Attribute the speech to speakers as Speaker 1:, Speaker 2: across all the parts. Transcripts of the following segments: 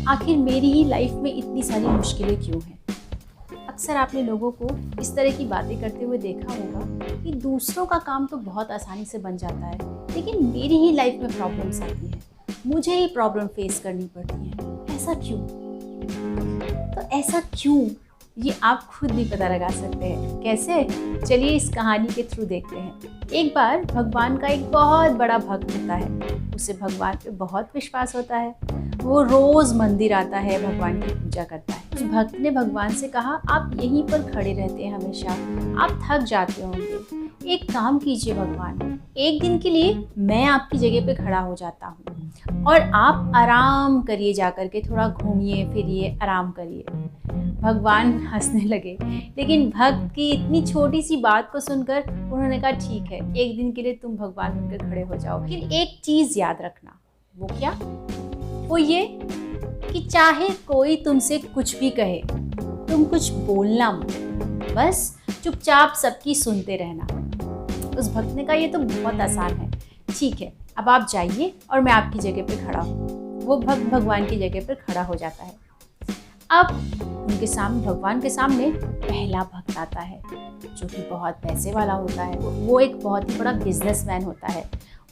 Speaker 1: आखिर मेरी ही लाइफ में इतनी सारी मुश्किलें क्यों हैं? अक्सर आपने लोगों को इस तरह की बातें करते हुए देखा होगा कि दूसरों का काम तो बहुत आसानी से बन जाता है, लेकिन मेरी ही लाइफ में प्रॉब्लम्स आती हैं, मुझे ही प्रॉब्लम फेस करनी पड़ती है। ऐसा क्यों? तो ऐसा क्यों, ये आप खुद भी पता लगा सकते हैं। कैसे? चलिए इस कहानी के थ्रू देखते हैं। एक बार भगवान का एक बहुत बड़ा भक्त होता है। उसे भगवान पे बहुत विश्वास होता है। वो रोज़ मंदिर आता है, भगवान की पूजा करता है। उस भक्त ने भगवान से कहा, आप यहीं पर खड़े रहते हैं हमेशा, आप थक जाते होंगे, एक काम कीजिए भगवान, एक दिन के लिए मैं आपकी जगह पे खड़ा हो जाता हूँ और आप आराम करिए, जाकर के थोड़ा घूमिए फिरिए, आराम करिए। भगवान हंसने लगे, लेकिन भक्त की इतनी छोटी सी बात को सुनकर उन्होंने कहा, ठीक है, एक दिन के लिए तुम भगवान बनकर खड़े हो जाओ, लेकिन एक चीज़ याद रखना। वो क्या? वो ये कि चाहे कोई तुमसे कुछ भी कहे, तुम कुछ बोलना मत, बस चुपचाप सबकी सुनते रहना। उस भक्त ने कहा, ये तो बहुत आसान है, ठीक है, अब आप जाइए और मैं आपकी जगह पे खड़ा हूँ। वो भक्त भगवान की जगह पर खड़ा हो जाता है। अब उनके सामने, भगवान के सामने पहला भक्त आता है, जो कि बहुत पैसे वाला होता है। वो एक बहुत ही बड़ा बिजनेसमैन होता है।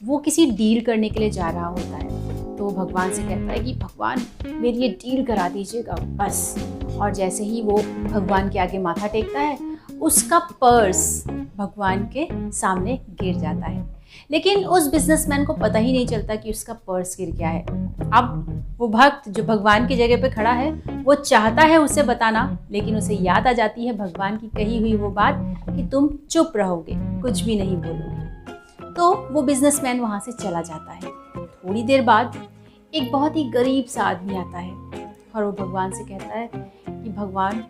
Speaker 1: वो किसी डील करने के लिए जा रहा होता है। तो भगवान से कहता है कि भगवान मेरी ये डील करा दीजिएगा बस। और जैसे ही वो भगवान के आगे माथा टेकता है, उसका पर्स भगवान के सामने गिर जाता है। लेकिन उस बिजनेसमैन को पता ही नहीं चलता कि उसका पर्स गिर गया है। अब वो भक्त जो भगवान की जगह पे खड़ा है, वो चाहता है उसे बताना, लेकिन उसे याद आ जाती है भगवान की कही हुई वो बात कि तुम चुप रहोगे, कुछ भी नहीं बोलोगे। तो वो बिजनेसमैन वहाँ से चला जाता है। थोड़ी देर बाद एक बहुत ही गरीब सा आदमी आता है और वो भगवान से कहता है कि भगवान,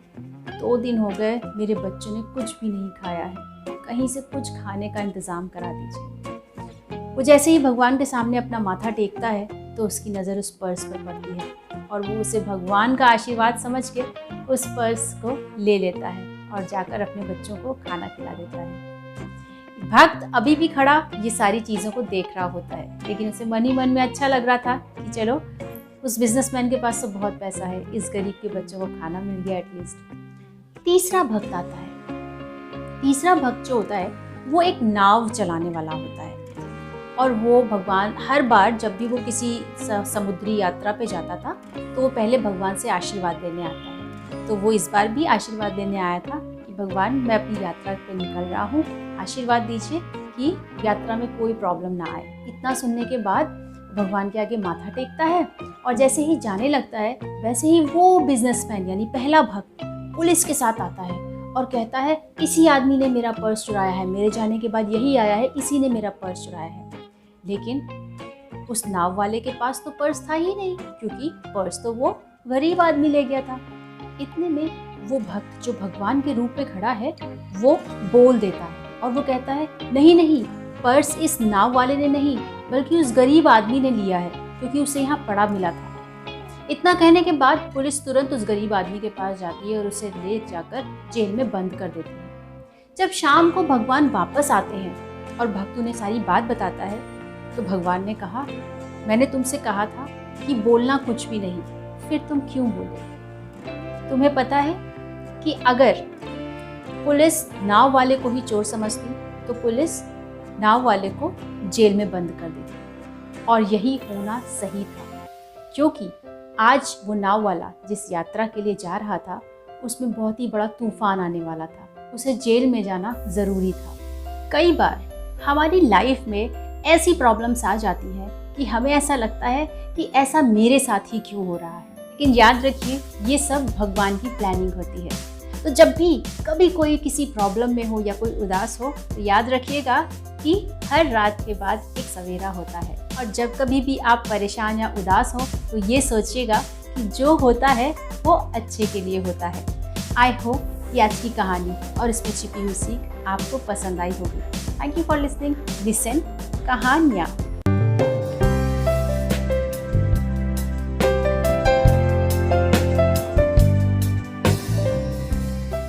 Speaker 1: 2 दिन हो गए मेरे बच्चों ने कुछ भी नहीं खाया है, कहीं से कुछ खाने का इंतज़ाम करा दीजिए। वो जैसे ही भगवान के सामने अपना माथा टेकता है तो उसकी नज़र उस पर्स पर पड़ती है और वो उसे भगवान का आशीर्वाद समझ के उस पर्स को ले लेता है और जाकर अपने बच्चों को खाना खिला देता है। भक्त अभी भी खड़ा ये सारी चीज़ों को देख रहा होता है, लेकिन उसे मन ही मन में अच्छा लग रहा था कि चलो, उस बिजनेसमैन के पास तो बहुत पैसा है, इस गरीब के बच्चों को खाना मिल गया एटलीस्ट। तीसरा भक्त आता है। तीसरा भक्त जो होता है वो एक नाव चलाने वाला होता है और वो भगवान हर बार जब भी वो किसी समुद्री यात्रा पे जाता था तो वो पहले भगवान से आशीर्वाद लेने आता है। तो वो इस बार भी आशीर्वाद लेने आया था कि भगवान, मैं अपनी यात्रा पे निकल रहा हूँ, आशीर्वाद दीजिए कि यात्रा में कोई प्रॉब्लम ना आए। इतना सुनने के बाद भगवान के आगे माथा टेकता है और जैसे ही जाने लगता है, वैसे ही वो बिजनेसमैन यानी पहला भक्त पुलिस के साथ आता है और कहता है, इसी आदमी ने मेरा पर्स चुराया है, मेरे जाने के बाद यही आया है, इसी ने मेरा पर्स चुराया है। लेकिन उस नाव वाले के पास तो पर्स था ही नहीं, क्योंकि पर्स तो वो गरीब आदमी ले गया था। इतने में वो भक्त जो भगवान के रूप में खड़ा है वो बोल देता है और वो कहता है, नहीं नहीं, पर्स इस नाव वाले ने नहीं बल्कि उस गरीब आदमी ने लिया है, क्योंकि उसे यहाँ पड़ा मिला था। इतना कहने के बाद पुलिस तुरंत उस गरीब आदमी के पास जाती है और उसे ले जाकर जेल में बंद कर देती है। जब शाम को भगवान वापस आते हैं और भक्त उन्हें सारी बात बताता है तो भगवान ने कहा, मैंने तुमसे कहा था कि बोलना कुछ भी नहीं, फिर तुम क्यों बोले? तुम्हें पता है कि अगर पुलिस नाव वाले को ही चोर समझती तो पुलिस नाव वाले को जेल में बंद कर देती, और यही होना सही था, क्योंकि आज वो नाव वाला जिस यात्रा के लिए जा रहा था उसमें बहुत ही बड़ा तूफान आने वाला था, उसे जेल में जाना ज़रूरी था। कई बार हमारी लाइफ में ऐसी प्रॉब्लम्स आ जाती हैं कि हमें ऐसा लगता है कि ऐसा मेरे साथ ही क्यों हो रहा है, लेकिन याद रखिए ये सब भगवान की प्लानिंग होती है। तो जब भी कभी कोई किसी प्रॉब्लम में हो या कोई उदास हो तो याद रखिएगा कि हर रात के बाद एक सवेरा होता है, और जब कभी भी आप परेशान या उदास हो तो ये सोचिएगा कि जो होता है वो अच्छे के लिए होता है। आई होप ये आज की कहानी और इसमें छिपी हुई सीख आपको पसंद आई होगी। Thank you for listening listen कहानियाँ।